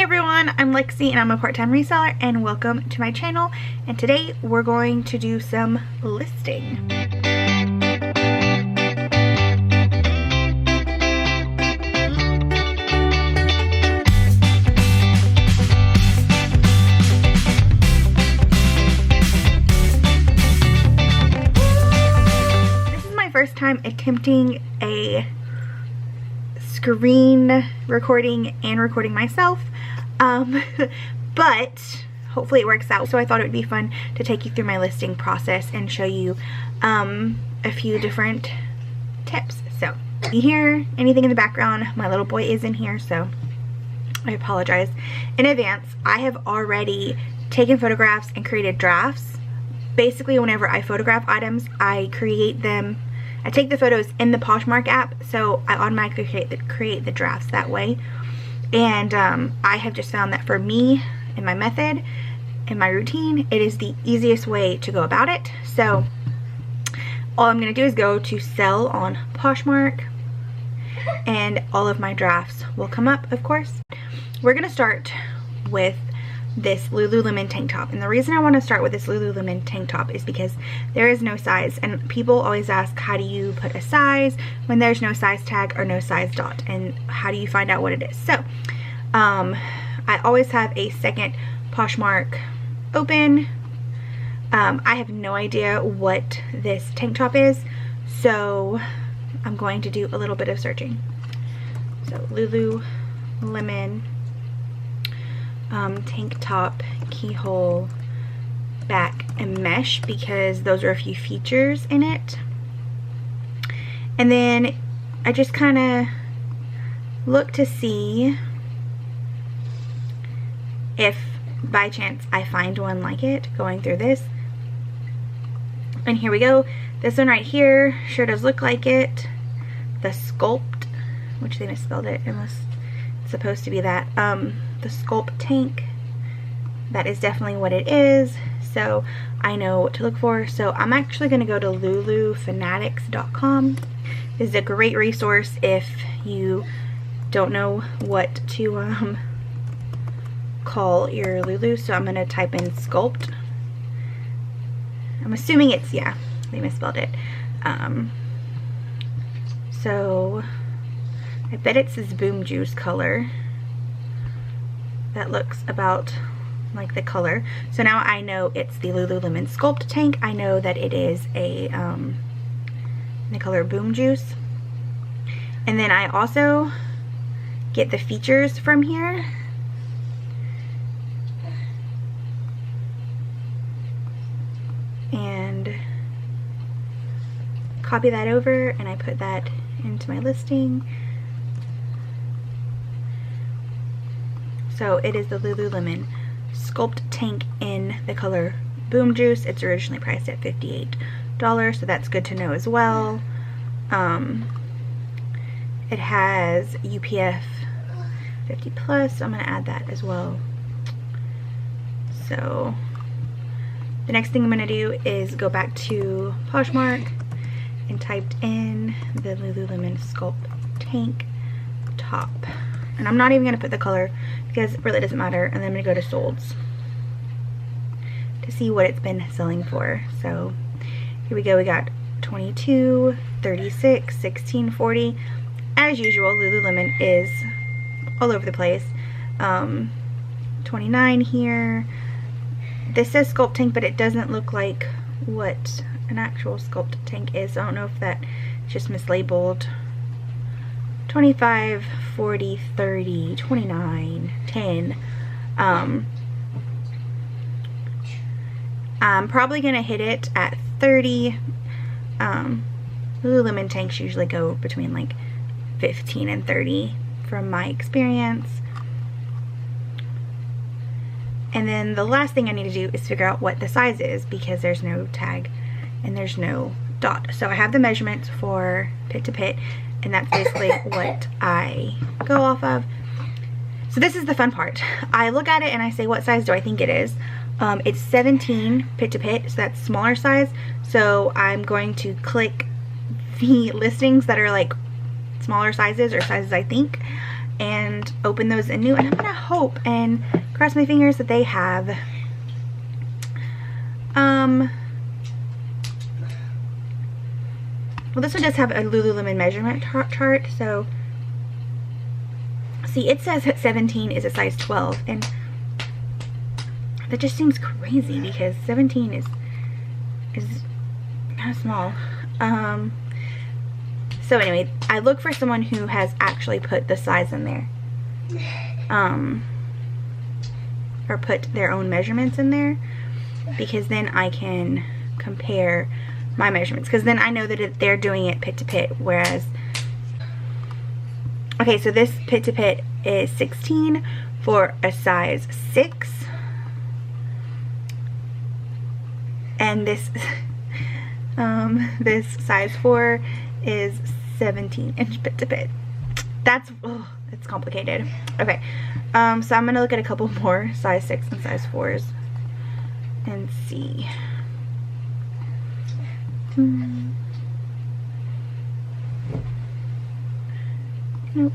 everyone, I'm Lexi and I'm a part-time reseller, and welcome to my channel. And today we're going to do some listing. This is my first time attempting a screen recording and recording myself, but hopefully it works out. So I thought it would be fun to take you through my listing process and show you a few different tips. So you hear anything in the background, my little boy is in here, so I apologize in advance. I have already taken photographs and created drafts. Basically, whenever I photograph items, I create them. I take the photos in the Poshmark app, so I automatically create the drafts that way. And I have just found that for me and my method and my routine, it is the easiest way to go about it. So all I'm going to do is go to sell on Poshmark, and all of my drafts will come up, of course. We're going to start with this Lululemon tank top, and the reason I want to start with this Lululemon tank top is because there is no size, and people always ask, how do you put a size when there's no size tag or no size dot, and how do you find out what it is? So I always have a second Poshmark open. I have no idea what this tank top is, so I'm going to do a little bit of searching. So Lululemon tank top, keyhole, back, and mesh, because those are a few features in it. And then I just kind of look to see if by chance I find one like it going through this. And here we go. This one right here sure does look like it. The Sculpt, which they misspelled it unless it's supposed to be that. The Sculpt tank, that is definitely what it is, so I know what to look for. So I'm actually going to go to lulufanatics.com. This is a great resource if you don't know what to call your Lulu. So I'm going to type in Sculpt. I'm assuming it's, yeah, they misspelled it. So I bet it's this Boom Juice color that looks about like the color. So now I know it's the Lululemon Sculpt tank. I know that it is a the color Boom Juice. And then I also get the features from here. And copy that over, and I put that into my listing. So it is the Lululemon Sculpt tank in the color Boom Juice. It's originally priced at $58, so that's good to know as well. It has UPF 50 plus, so I'm going to add that as well. So the next thing I'm going to do is go back to Poshmark and typed in the Lululemon Sculpt tank top. And I'm not even going to put the color because it really doesn't matter. And then I'm going to go to solds to see what it's been selling for. So here we go. We got 22, 36, 16, 40. As usual, Lululemon is all over the place. 29 here. This says Sculpt tank, but it doesn't look like what an actual Sculpt tank is. I don't know if that's just mislabeled. 25, 40, 30, 29, 10. I'm probably going to hit it at 30. Lululemon tanks usually go between like 15 and 30 from my experience. And then the last thing I need to do is figure out what the size is, because there's no tag and there's no dot. So I have the measurements for pit to pit, and that's basically what I go off of. So this is the fun part. I look at it and I say, what size do I think it is? It's 17 pit to pit, so that's smaller size. So I'm going to click the listings that are like smaller sizes, or sizes I think, and open those anew, and I'm gonna hope and cross my fingers that they have well, this one does have a Lululemon measurement chart. So see, it says that 17 is a size 12, and that just seems crazy because 17 is kind of small. So anyway, I look for someone who has actually put the size in there, or put their own measurements in there, because then I can compare my measurements, because then I know that they're doing it pit to pit, whereas, okay, so this pit to pit is 16 for a size 6, and this this size 4 is 17-inch pit to pit. That's, oh, it's complicated. Okay, so I'm gonna look at a couple more size 6 and size 4s and see. Nope.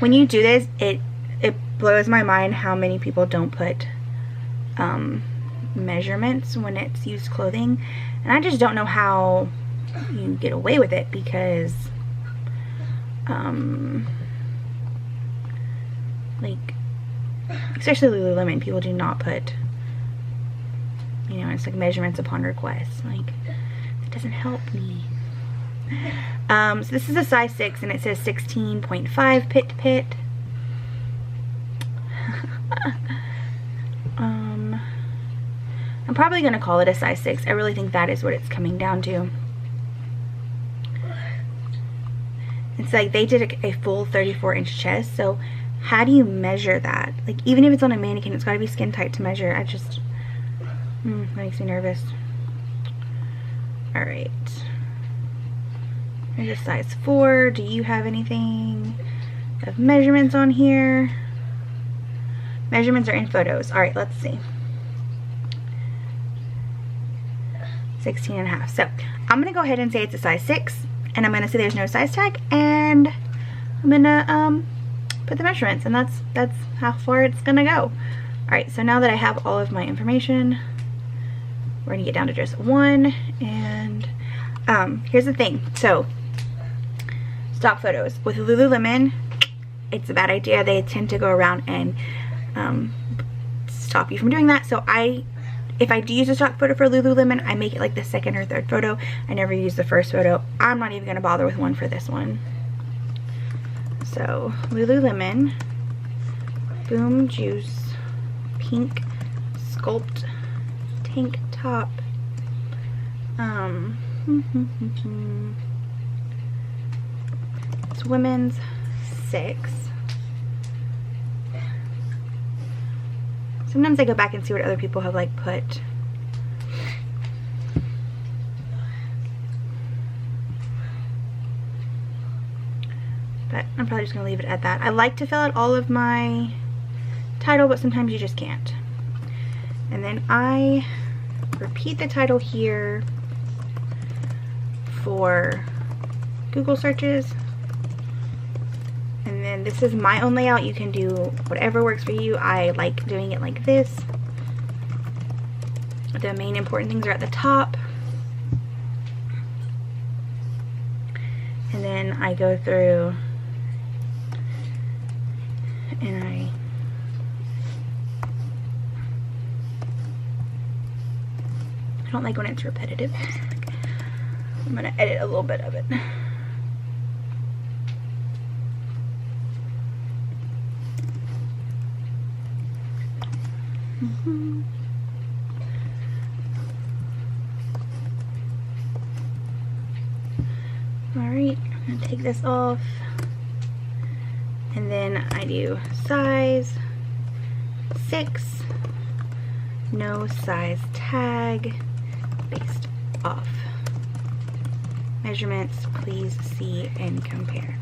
When you do this, it blows my mind how many people don't put measurements when it's used clothing, and I just don't know how you get away with it, because like, especially Lululemon, people do not put, you know, it's like measurements upon request. Like, it doesn't help me. So this is a size 6, and it says 16.5 pit to pit. I'm probably gonna call it a size 6. I really think that is what it's coming down to. It's like they did a full 34-inch chest, so how do you measure that? Like, even if it's on a mannequin, it's gotta be skin tight to measure. I just, that makes me nervous. Alright. Here's a size 4. Do you have anything of measurements on here? Measurements are in photos. Alright, let's see. 16.5. So I'm gonna go ahead and say it's a size 6, and I'm gonna say there's no size tag, and I'm gonna put the measurements, and that's how far it's gonna go. Alright, so now that I have all of my information, we're gonna get down to just one, and here's the thing. So stock photos with Lululemon, it's a bad idea. They tend to go around and stop you from doing that. So if I do use a stock photo for Lululemon, I make it like the second or third photo. I never use the first photo. I'm not even gonna bother with one for this one. So Lululemon Boom Juice pink sculpt tank top. It's women's 6. Sometimes I go back and see what other people have like put. But I'm probably just gonna leave it at that. I like to fill out all of my title, but sometimes you just can't. And then I repeat the title here for Google searches. And then this is my own layout. You can do whatever works for you. I like doing it like this. The main important things are at the top. And then I go through and I don't like when it's repetitive. I'm gonna edit a little bit of it. Alright, I'm gonna take this off, and then I do size 6, no size tag, based off measurements, please see and compare.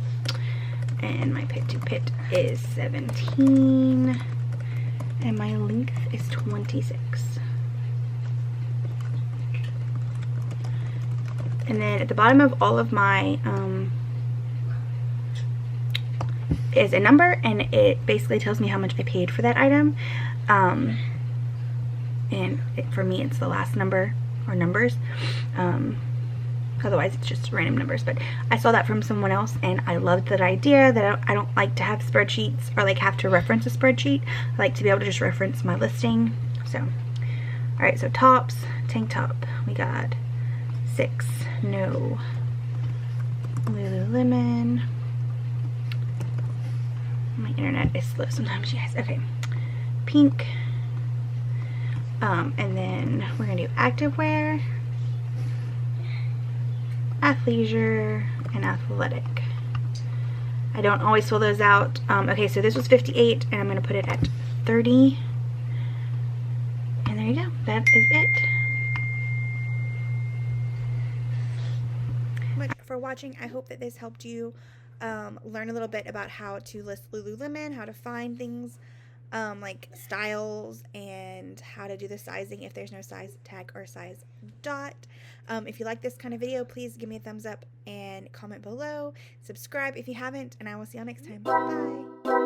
And my pit to pit is 17, and my length is 26. And then at the bottom of all of my is a number, and it basically tells me how much I paid for that item. For me, it's the last number or numbers. Otherwise, it's just random numbers. But I saw that from someone else, and I loved that idea. That I don't like to have spreadsheets or like have to reference a spreadsheet. I like to be able to just reference my listing. So, all right. So tops, tank top. We got 6. No. Lululemon. My internet is slow sometimes, you guys. Okay. Pink. And then we're gonna do activewear, athleisure, and athletic. I don't always fill those out. Okay, so this was 58, and I'm gonna put it at 30. And there you go. That is it. For watching. I hope that this helped you learn a little bit about how to list Lululemon, how to find things like styles, and how to do the sizing if there's no size tag or size dot. If you like this kind of video, please give me a thumbs up and comment below. Subscribe if you haven't, and I will see y'all next time. Bye!